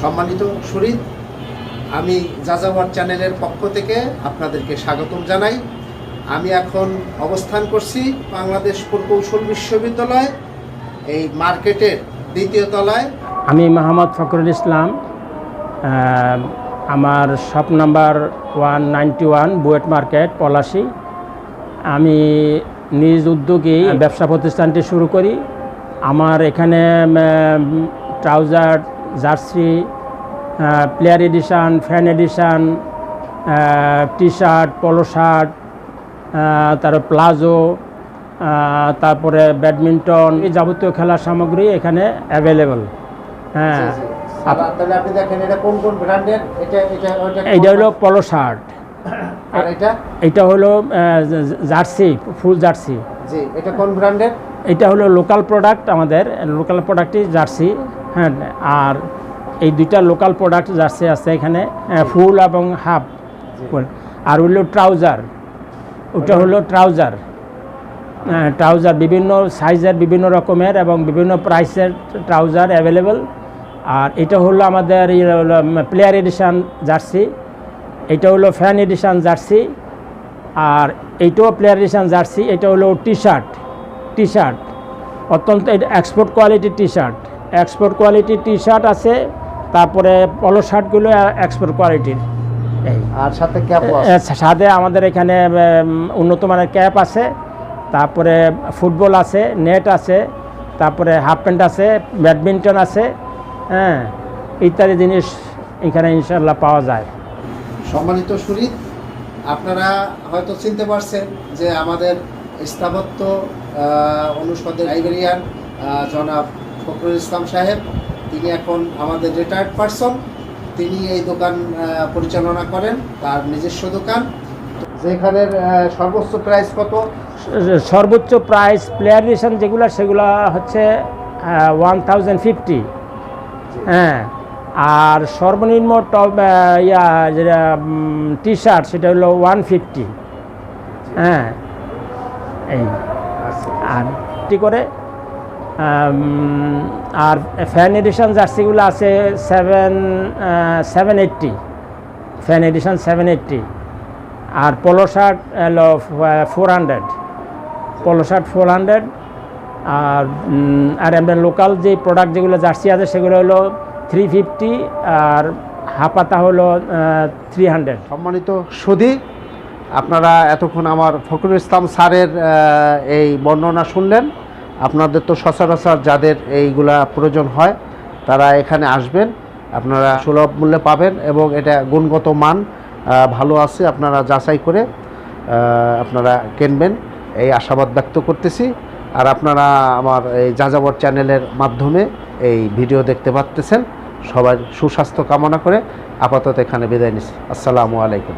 সম্মানিত শরীর, আমি যাযাবর চ্যানেলের পক্ষ থেকে আপনাদেরকে স্বাগতম জানাই। আমি এখন অবস্থান করছি বাংলাদেশ প্রকৌশল বিশ্ববিদ্যালয় এই মার্কেটের দ্বিতীয় তলায়। আমি মোহাম্মদ ফখরুল ইসলাম, আমার shop number 191 BUET market Palashi. আমি নিজ উদ্যোগে ব্যবসা প্রতিষ্ঠানটি শুরু করি। আমার এখানে trouser, jersey, player edition, fan edition, T shirt, polo shirt, তারপর প্লাজো, তারপরে ব্যাডমিন্টন, এই যাবতীয় খেলার সামগ্রী এখানে অ্যাভেলেবল। হ্যাঁ, তাহলে আপনি দেখেন এটা কোন কোন ব্র্যান্ডের? এইটা হলো পোলো শার্ট, আর এটা হলো জার্সি, ফুল জার্সি। জি, এটা কোন ব্র্যান্ডের? এটা হলো লোকাল প্রোডাক্ট, আমাদের লোকাল প্রোডাক্টই জার্সি। হ্যাঁ, আর এই দুইটা লোকাল প্রোডাক্ট জার্সি আছে এখানে, ফুল এবং হাফ। আর হলো ট্রাউজার, ওটা হলো ট্রাউজার। ট্রাউজার বিভিন্ন সাইজের, বিভিন্ন রকমের এবং বিভিন্ন প্রাইসের ট্রাউজার অ্যাভেলেবল। আর এটা হলো আমাদের প্লেয়ার এডিশান জার্সি, এটা হলো ফ্যান এডিশান জার্সি, আর এইটাও প্লেয়ার এডিশান জার্সি। এটা হলো টি শার্ট, অত্যন্ত এক্সপোর্ট কোয়ালিটির টি শার্ট। এক্সপোর্ট কোয়ালিটির টি শার্ট আছে, তারপরে পলো শার্টগুলো এক্সপোর্ট কোয়ালিটির। আর সাথে ক্যাপ, সাথে আমাদের এখানে উন্নত মানের ক্যাপ আছে, তারপরে ফুটবল আছে, নেট আছে, তারপরে হাফ প্যান্ট আছে, ব্যাডমিন্টন আছে, হ্যাঁ, ইত্যাদি জিনিস এখানে ইনশাল্লাহ পাওয়া যায়। সম্মানিত শরীর, আপনারা হয়তো চিনতে পারছেন যে আমাদের স্থাপত্য অনুষদের লাইব্রেরিয়ান জনাব ফখরুল ইসলাম সাহেব, তিনি এখন আমাদের রিটায়ার্ড পারসন। তিনি এই দোকান পরিচালনা করেন, তার নিজস্ব দোকান। যেখানের সর্বোচ্চ প্রাইস কত? সর্বোচ্চ প্রাইস প্লেয়ার এডিশন যেগুলো, সেগুলো হচ্ছে 1050। হ্যাঁ, আর সর্বনিম্ন টপ যেটা টি শার্ট, সেটা হলো 150। হ্যাঁ, এই আর টি করে। আর ফ্যান এডিশন জার্সিগুলো আছে 780, ফ্যান এডিশন 780। আর পোলো শার্ট হলো 400, পোলো শার্ট 400। আর এমনি লোকাল যে প্রোডাক্ট যেগুলো জার্সি আছে সেগুলো হলো 350, আর হাফাতা হলো 300। সম্মানিত সুধী, আপনারা এতক্ষণ আমার ফখরুল ইসলাম স্যারের এই বর্ণনা শুনলেন। আপনাদের তো সচরাচর যাদের এইগুলা প্রয়োজন হয় তারা এখানে আসবেন, আপনারা সুলভ মূল্যে পাবেন এবং এটা গুণগত মান ভালো আছে, আপনারা যাচাই করে আপনারা কিনবেন, এই আশাবাদ ব্যক্ত করতেছি। আর আপনারা আমার এই যাযাবর চ্যানেলের মাধ্যমে এই ভিডিও দেখতে পাচ্ছেন। সবার সুস্বাস্থ্য কামনা করে আপাতত এখানে বিদায় নিচ্ছি। আসসালামু আলাইকুম।